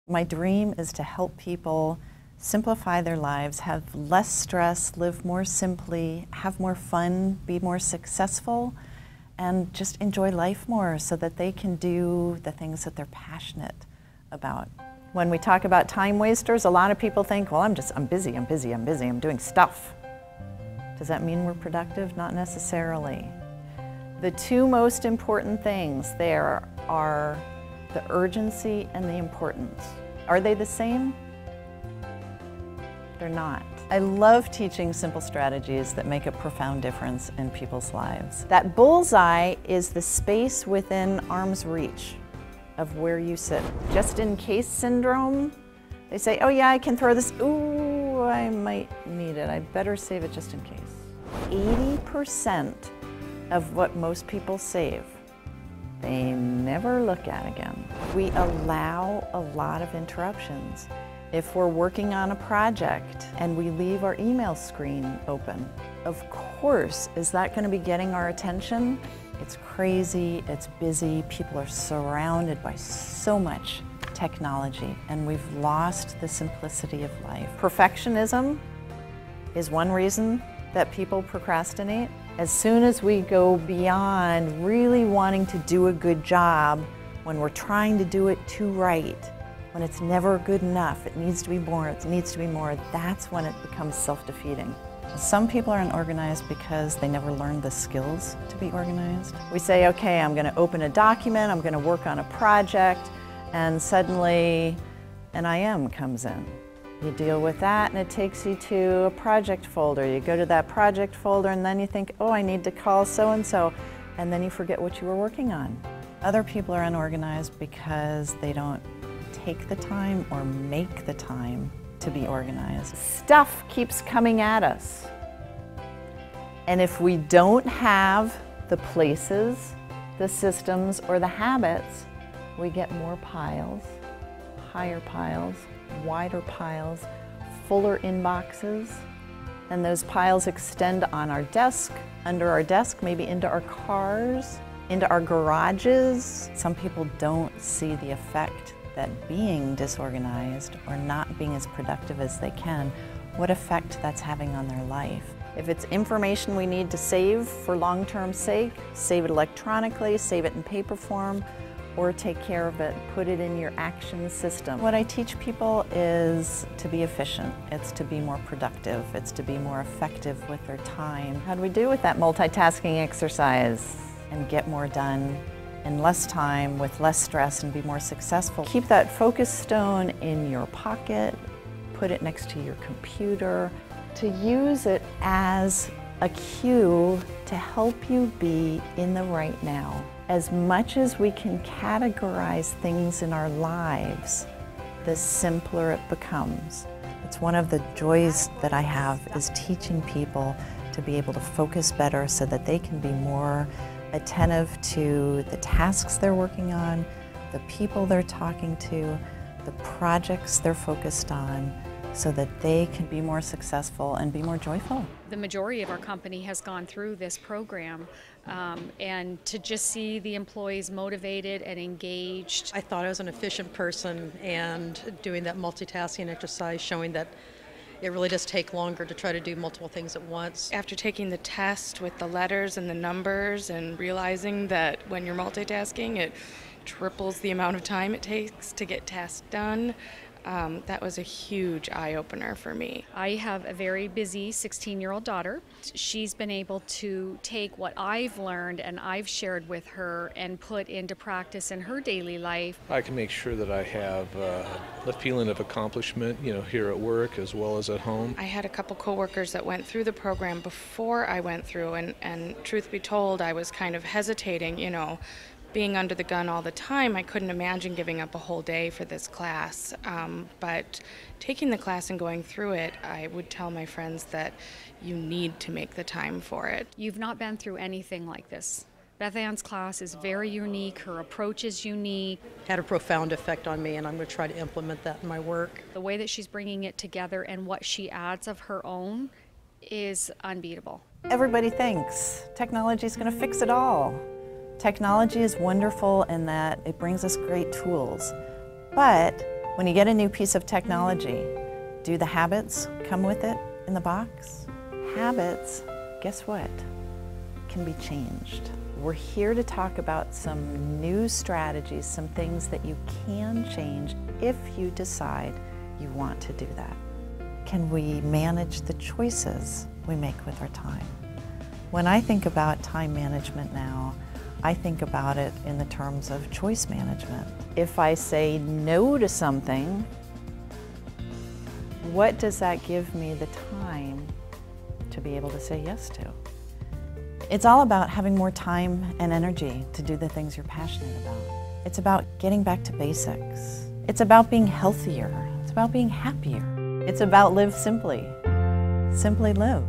My dream is to help people simplify their lives, have less stress, live more simply, have more fun, be more successful, and just enjoy life more so that they can do the things that they're passionate about. When we talk about time wasters, a lot of people think, well, I'm busy, I'm doing stuff. Does that mean we're productive? Not necessarily. The two most important things there are the urgency and the importance. Are they the same? They're not. I love teaching simple strategies that make a profound difference in people's lives. That bullseye is the space within arm's reach of where you sit. Just in case syndrome, they say, oh yeah, I can throw this, ooh, I might need it. I better save it just in case. 80% of what most people save, they never look at again. We allow a lot of interruptions. If we're working on a project and we leave our email screen open, of course, is that going to be getting our attention? It's crazy, it's busy, people are surrounded by so much technology, and we've lost the simplicity of life. Perfectionism is one reason that people procrastinate. As soon as we go beyond really wanting to do a good job, when we're trying to do it too right, when it's never good enough, it needs to be more, it needs to be more, that's when it becomes self-defeating. Some people are unorganized because they never learned the skills to be organized. We say, okay, I'm going to open a document, I'm going to work on a project, and suddenly an IM comes in. You deal with that and it takes you to a project folder. You go to that project folder and then you think, oh, I need to call so-and-so, and then you forget what you were working on. Other people are unorganized because they don't take the time or make the time to be organized. Stuff keeps coming at us. And if we don't have the places, the systems, or the habits, we get more piles, higher piles, wider piles, fuller inboxes, and those piles extend on our desk, under our desk, maybe into our cars, into our garages. Some people don't see the effect that being disorganized or not being as productive as they can, what effect that's having on their life. If it's information we need to save for long-term sake, save it electronically, save it in paper form, or take care of it, put it in your action system. What I teach people is to be efficient. It's to be more productive. It's to be more effective with their time. How do we do with that multitasking exercise and get more done in less time, with less stress, and be more successful? Keep that focus stone in your pocket, put it next to your computer, to use it as a cue to help you be in the right now. As much as we can categorize things in our lives, the simpler it becomes. It's one of the joys that I have, is teaching people to be able to focus better so that they can be more attentive to the tasks they're working on, the people they're talking to, the projects they're focused on, so that they can be more successful and be more joyful. The majority of our company has gone through this program, and to just see the employees motivated and engaged. I thought I was an efficient person, and doing that multitasking exercise, showing that it really does take longer to try to do multiple things at once. After taking the test with the letters and the numbers and realizing that when you're multitasking, it triples the amount of time it takes to get tasks done, that was a huge eye-opener for me. I have a very busy 16-year-old daughter. She's been able to take what I've learned and I've shared with her and put into practice in her daily life. I can make sure that I have the feeling of accomplishment, here at work as well as at home. I had a couple coworkers that went through the program before I went through, and truth be told, I was kind of hesitating, being under the gun all the time. I couldn't imagine giving up a whole day for this class, but taking the class and going through it, I would tell my friends that you need to make the time for it. You've not been through anything like this. Bethanne's class is very unique, her approach is unique. Had a profound effect on me, and I'm going to try to implement that in my work. The way that she's bringing it together and what she adds of her own is unbeatable. Everybody thinks technology is going to fix it all. Technology is wonderful in that it brings us great tools, but When you get a new piece of technology, do the habits come with it in the box? Habits, guess what, can be changed. We're here to talk about some new strategies, some things that you can change if you decide you want to do that. Can we manage the choices we make with our time? When I think about time management now, I think about it in the terms of choice management. If I say no to something, what does that give me the time to be able to say yes to? It's all about having more time and energy to do the things you're passionate about. It's about getting back to basics. It's about being healthier. It's about being happier. It's about live simply. Simply live.